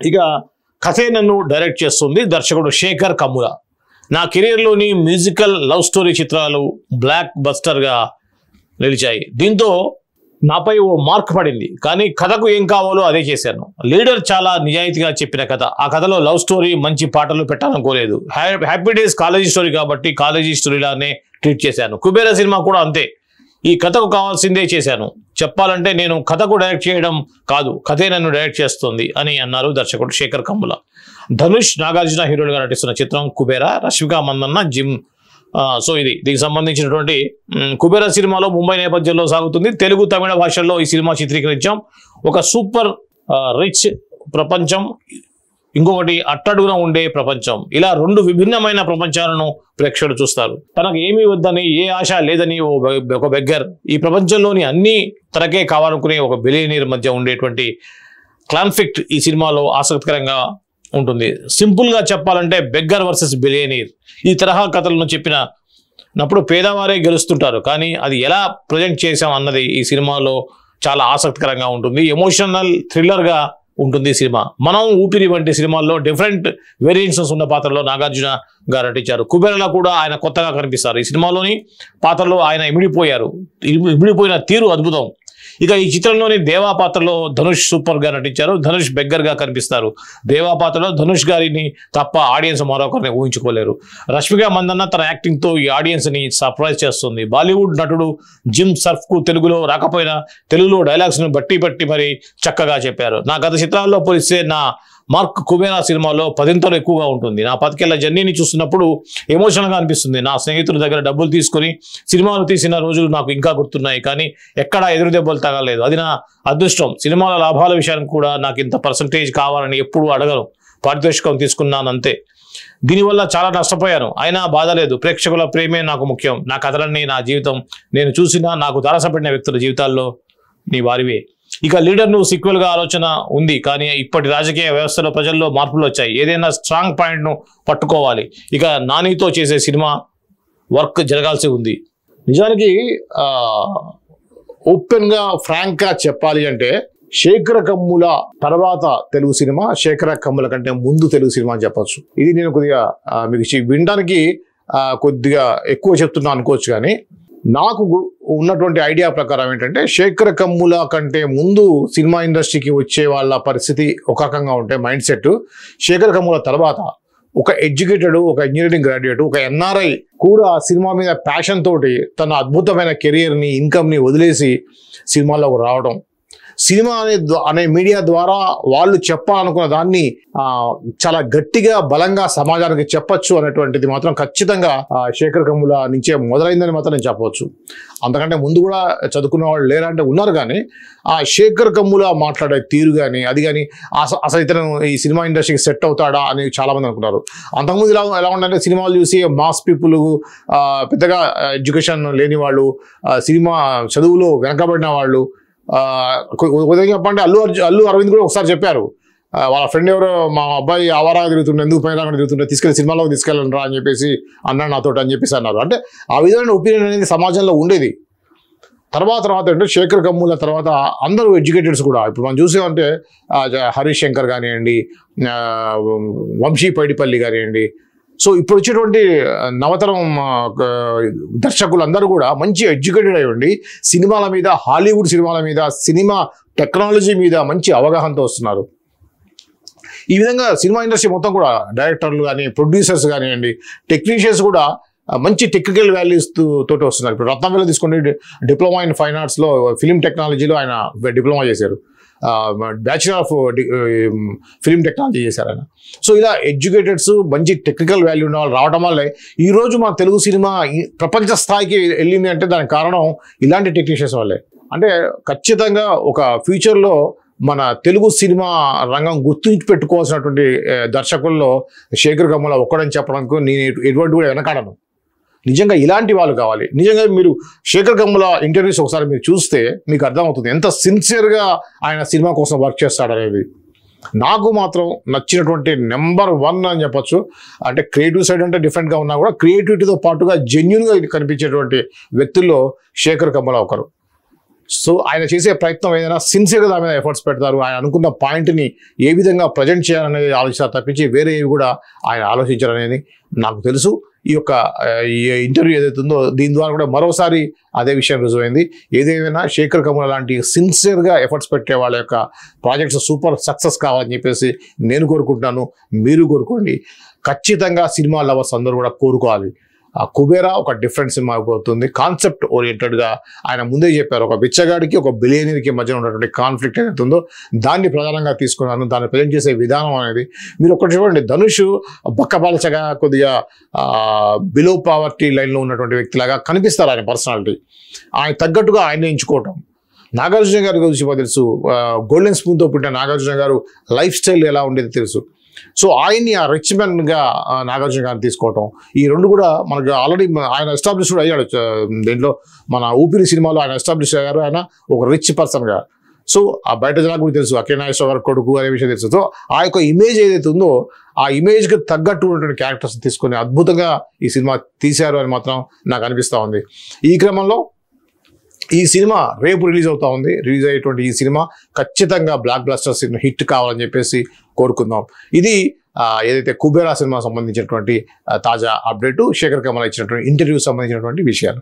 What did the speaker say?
ఇక కథే నన్ను డైరెక్ట్ చేస్తుంది దర్శకుడు శేఖర్ కమ్ముల. నా కెరీర్లోని మ్యూజికల్ లవ్ స్టోరీ చిత్రాలు బ్లాక్ బస్టర్గా నిలిచాయి. దీంతో నాపై ఓ మార్క్ పడింది. కానీ కథకు ఏం కావాలో అదే చేశాను. లీడర్ చాలా నిజాయితీగా చెప్పిన కథ. ఆ కథలో లవ్ స్టోరీ, మంచి పాటలు పెట్టాలనుకోలేదు. హ్యాపీ డేస్ కాలేజీ స్టోరీ కాబట్టి కాలేజీ స్టోరీలానే ట్రీట్ చేశాను. కుబేరా సినిమా కూడా అంతే. ఈ కథకు కావాల్సిందే చేశాను. చెప్పాలంటే నేను కథకు డైరెక్ట్ చేయడం కాదు, కథే నన్ను డైరెక్ట్ చేస్తుంది అని అన్నారు దర్శకుడు శేఖర్ కమ్ముల. ధనుష్, నాగార్జున హీరోలుగా నటిస్తున్న చిత్రం కుబేరా. రష్మిక మందన్న, జిమ్. సో దీనికి సంబంధించినటువంటి కుబేరా సినిమాలో ముంబై నేపథ్యంలో సాగుతుంది. తెలుగు, తమిళ భాషల్లో ఈ సినిమా చిత్రీకరించాం. ఒక సూపర్ రిచ్ ప్రపంచం, ఇంకొకటి అట్టడుగున ఉండే ప్రపంచం. ఇలా రెండు విభిన్నమైన ప్రపంచాలను ప్రేక్షకులు చూస్తారు. తనకు ఏమీ వద్దని, ఏ ఆశ లేదని ఒక బెగ్గర్, ఈ ప్రపంచంలోని అన్ని తనకే కావాలనుకునే ఒక బిలియనీర్ మధ్య ఉండేటువంటి కాన్ఫ్లిక్ట్ ఈ సినిమాలో ఆసక్తికరంగా ఉంటుంది. సింపుల్గా చెప్పాలంటే బెగ్గర్ వర్సెస్ బిలియనీర్. ఈ తరహా కథలను చెప్పినప్పుడు పేదవారే గెలుస్తుంటారు. కానీ అది ఎలా ప్రజెంట్ చేశాం అన్నది ఈ సినిమాలో చాలా ఆసక్తికరంగా ఉంటుంది. ఎమోషనల్ థ్రిల్లర్గా ఉంటుంది సినిమా. మనం, ఊపిరి వంటి సినిమాల్లో డిఫరెంట్ వేరియేషన్స్ ఉన్న పాత్రలో నాగార్జున గారు నటించారు. కుబేరాలో కూడా ఆయన కొత్తగా కనిపిస్తారు. ఈ సినిమాలోని పాత్రలో ఆయన ఇమిడిపోయిన తీరు అద్భుతం. ఇక ఈ చిత్రంలోని దేవా పాత్రలో ధనుష్ సూపర్గా నటించారు. ధనుష్ బెగ్గర్గా కనిపిస్తారు. దేవా పాత్రలో ధనుష్ గారిని తప్ప ఆడియన్స్ మరొకరిని ఊహించుకోలేరు. రష్మిక మందన్న తన యాక్టింగ్తో ఈ ఆడియన్స్ని సర్ప్రైజ్ చేస్తుంది. బాలీవుడ్ నటుడు జిమ్ సర్ఫ్కు తెలుగులో రాకపోయినా తెలుగులో డైలాగ్స్ను బట్టి మరి చక్కగా చెప్పారు. నా గత చిత్రాల్లో పోలిస్తే నా మార్క్ కుబేరా సినిమాలో 10 ఎక్కువగా ఉంటుంది. నా 10 జర్నీని చూస్తున్నప్పుడు ఎమోషనల్గా అనిపిస్తుంది. నా స్నేహితుల దగ్గర డబ్బులు తీసుకొని సినిమాలు తీసిన రోజులు నాకు ఇంకా గుర్తున్నాయి. కానీ ఎక్కడా ఎదురు దెబ్బలు తగలేదు. అది నా అదృష్టం. సినిమాల లాభాల విషయానికి కూడా నాకు ఇంత పర్సంటేజ్ కావాలని ఎప్పుడూ అడగను. పారితోషికం తీసుకున్నాను అంతే. దీనివల్ల చాలా నష్టపోయాను. అయినా బాధ లేదు. ప్రేక్షకుల ప్రేమే నాకు ముఖ్యం. నా కథలన్నీ, నా జీవితం, నేను చూసిన, నాకు తారసపడిన వ్యక్తుల జీవితాల్లో నీ వారివే. ఇక లీడర్ను సీక్వెల్గా ఆలోచన ఉంది. కానీ ఇప్పటి రాజకీయ వ్యవస్థలో ప్రజల్లో మార్పులు వచ్చాయి. ఏదైనా స్ట్రాంగ్ పాయింట్ను పట్టుకోవాలి. ఇక నానితో చేసే సినిమా వర్క్ జరగాల్సి ఉంది. నిజానికి ఓపెన్గా ఫ్రాంక్గా చెప్పాలి అంటే శేఖర కమ్ముల తర్వాత తెలుగు సినిమా, శేఖర కమ్ముల కంటే ముందు తెలుగు సినిమా అని చెప్పచ్చు. ఇది నేను కొద్దిగా మీకు వినడానికి కొద్దిగా ఎక్కువ చెప్తున్నా అనుకోవచ్చు. కానీ నాకు ఉన్నటువంటి ఐడియా ప్రకారం ఏంటంటే శేఖర కమ్ముల కంటే ముందు సినిమా ఇండస్ట్రీకి వచ్చే వాళ్ళ పరిస్థితి ఒక రకంగా ఉంటే మైండ్ సెట్, శేఖర కమ్ముల తర్వాత ఒక ఎడ్యుకేటెడ్, ఒక ఇంజనీరింగ్ గ్రాడ్యుయేట్, ఒక ఎన్ఆర్ఐ కూడా సినిమా మీద ప్యాషన్ తోటి తన అద్భుతమైన కెరియర్ని, ఇన్కమ్ని వదిలేసి సినిమాల్లోకి రావడం, సినిమా అనే మీడియా ద్వారా వాళ్ళు చెప్పాలనుకున్న దాన్ని చాలా గట్టిగా, బలంగా సమాజానికి చెప్పచ్చు అనేటువంటిది మాత్రం ఖచ్చితంగా శేఖర్ కమ్ముల నుంచే మొదలైందని మాత్రం నేను చెప్పవచ్చు. అంతకంటే ముందు కూడా చదువుకున్న వాళ్ళు లేరంటే ఉన్నారు. కానీ ఆ శేఖర్ కమ్ముల మాట్లాడే తీరు కానీ, అది కానీ అసలు ఇతను ఈ సినిమా ఇండస్ట్రీకి సెట్ అవుతాడా అని చాలామంది అనుకున్నారు. అంతకుముందు ఎలా ఉందంటే సినిమాలు చూసి మాస్ పీపుల్, పెద్దగా ఎడ్యుకేషన్ లేని వాళ్ళు, సినిమా చదువులో వెనకబడిన వాళ్ళు, ఉదయం చెప్పండి అల్లు అరవింద్ కూడా ఒకసారి చెప్పారు, వాళ్ళ ఫ్రెండ్ ఎవరో మా అబ్బాయి ఆవారాగా తిరుగుతుండే, ఎందుకు పైన తిరుగుతుంటే తీసుకెళ్ళి సినిమాలోకి తీసుకెళ్ళండి రా అని చెప్పేసి అన్నాడు నాతోటి అని చెప్పేసి అన్నారు. అంటే ఆ విధమైన ఒపీనియన్ అనేది సమాజంలో ఉండేది. తర్వాత అంటే శేఖర్ కమ్ముల తర్వాత అందరూ ఎడ్యుకేటెడ్స్ కూడా ఇప్పుడు మనం చూసామంటే హరీష్ శంకర్ కానివ్వండి, వంశీ పైడిపల్లి కానివ్వండి, సో ఇప్పుడు వచ్చేటువంటి నవతరం దర్శకులందరూ కూడా మంచి ఎడ్యుకేటెడ్ అయ్యండి, సినిమాల మీద, హాలీవుడ్ సినిమాల మీద, సినిమా టెక్నాలజీ మీద మంచి అవగాహనతో వస్తున్నారు. ఈ విధంగా సినిమా ఇండస్ట్రీ మొత్తం కూడా డైరెక్టర్లు కానీ, ప్రొడ్యూసర్స్ కానివ్వండి, టెక్నీషియన్స్ కూడా మంచి టెక్నికల్ వాల్యూస్ తోటి వస్తున్నారు. ఇప్పుడు రత్నవేలు తీసుకోండి, డిప్లొమా ఇన్ ఫైన్ ఆర్ట్స్లో ఫిలిం టెక్నాలజీలో ఆయన డిప్లొమా చేశారు, బ్యాచులర్ ఆఫ్ ఫిలిం టెక్నాలజీ చేశారు ఆయన. సో ఇలా ఎడ్యుకేటెడ్స్, మంచి టెక్నికల్ వాల్యూ ఉన్న వాళ్ళు రావడం వల్లే ఈరోజు మన తెలుగు సినిమా ప్రపంచ స్థాయికి వెళ్ళింది. అంటే దానికి కారణం ఇలాంటి టెక్నీషియన్స్ వల్లే. అంటే ఖచ్చితంగా ఒక ఫ్యూచర్లో మన తెలుగు సినిమా రంగం గుర్తించి పెట్టుకోవాల్సినటువంటి దర్శకుల్లో శేఖర్ కమ్ముల ఒక్కడని చెప్పడానికి నేను ఎటువంటి కూడా వెనకాడను. నిజంగా ఇలాంటి వాళ్ళు కావాలి. నిజంగా మీరు శేఖర్ కమ్ముల ఇంటర్వ్యూస్ ఒకసారి మీరు చూస్తే మీకు అర్థమవుతుంది ఎంత సిన్సియర్గా ఆయన సినిమా కోసం వర్క్ చేస్తాడనేది. నాకు మాత్రం నచ్చినటువంటి నెంబర్ 1 అని చెప్పచ్చు. అంటే క్రియేటివ్ సైడ్ అంటే డిఫరెంట్గా ఉన్నా కూడా క్రియేటివిటీతో పాటుగా జెన్యున్గా కనిపించేటువంటి వ్యక్తుల్లో శేఖర్ కమ్ముల ఒకరు. సో ఆయన చేసే ప్రయత్నం ఏదైనా సిన్సియర్గా దాని మీద ఎఫర్ట్స్ పెడతారు. ఆయన అనుకున్న పాయింట్ని ఏ విధంగా ప్రజెంట్ చేయాలనేది ఆలోచిస్తారు తప్పించి వేరే ఏవి కూడా ఆయన ఆలోచించారనేది నాకు తెలుసు. ఈ ఇంటర్వ్యూ ఏదైతే ఉందో దీని ద్వారా కూడా మరోసారి అదే విషయం రుజువైంది. ఏదేమైనా శేఖర్ కమ్ముల లాంటి సిన్సియర్గా ఎఫర్ట్స్ పెట్టే వాళ్ళ యొక్క ప్రాజెక్ట్స్ సూపర్ సక్సెస్ కావాలని చెప్పేసి నేను కోరుకుంటున్నాను. మీరు కోరుకోండి. ఖచ్చితంగా సినిమా లవర్స్ అందరూ కూడా కోరుకోవాలి. కుబేరా ఒక డిఫరెంట్ సినిమా అయిపోతుంది. కాన్సెప్ట్ ఓరియంటెడ్గా ఆయన ముందే చెప్పారు. ఒక బిచ్చగాడికి ఒక బిలియనీర్కి మధ్య ఉన్నటువంటి కాన్ఫ్లిక్ట్ ఏదైతే ఉందో దాన్ని ప్రధానంగా తీసుకున్నాను. దాన్ని ప్రజెంట్ చేసే విధానం అనేది మీరు ఒకటి చూడండి. ధనుష్ బక్కపాలచగా కొద్దిగా బిలో పావర్టీ లైన్లో ఉన్నటువంటి వ్యక్తిలాగా కనిపిస్తారు ఆయన పర్సనాలిటీ. ఆయన తగ్గట్టుగా ఆయన్ని ఎంచుకోవటం. నాగార్జున గారి గురించి తెలుసు. గోల్డెన్ స్పూన్తో పుట్టిన నాగార్జున గారు లైఫ్ స్టైల్ ఎలా ఉండేది తెలుసు. సో ఆయన్ని ఆ రిచ్ మ్యాన్గా నాగార్జున గారిని తీసుకోవటం, ఈ రెండు కూడా మనకు ఆల్రెడీ ఆయన ఎస్టాబ్లిష్ కూడా అయ్యాడు. దీంట్లో మన ఊపిరి సినిమాలో ఆయన ఎస్టాబ్లిష్ అయ్యారు. ఆయన ఒక రిచ్ పర్సన్గా. సో ఆ బయట జనాలకు కూడా తెలుసు అఖిల నాగేశ్వర గారి కొడుకు అనే విషయం తెలుసు. సో ఆ యొక్క ఇమేజ్ ఏదైతే ఉందో ఆ ఇమేజ్కి తగ్గట్టు ఉన్నటువంటి క్యారెక్టర్స్ తీసుకొని అద్భుతంగా ఈ సినిమా తీశారు అని మాత్రం నాకు అనిపిస్తూ ఉంది. ఈ క్రమంలో ఈ సినిమా రేపు రిలీజ్ అవుతా ఉంది. రిలీజ్ అయ్యేటువంటి ఈ సినిమా ఖచ్చితంగా బ్లాక్ బ్లాస్టర్ సినిమా హిట్ కావాలని చెప్పేసి కోరుకుందాం. ఇది ఏదైతే కుబేరా సినిమా సంబంధించినటువంటి తాజా అప్డేటు, శేఖర్ కమ్ముల ఇచ్చినటువంటి ఇంటర్వ్యూ సంబంధించినటువంటి విషయాలు.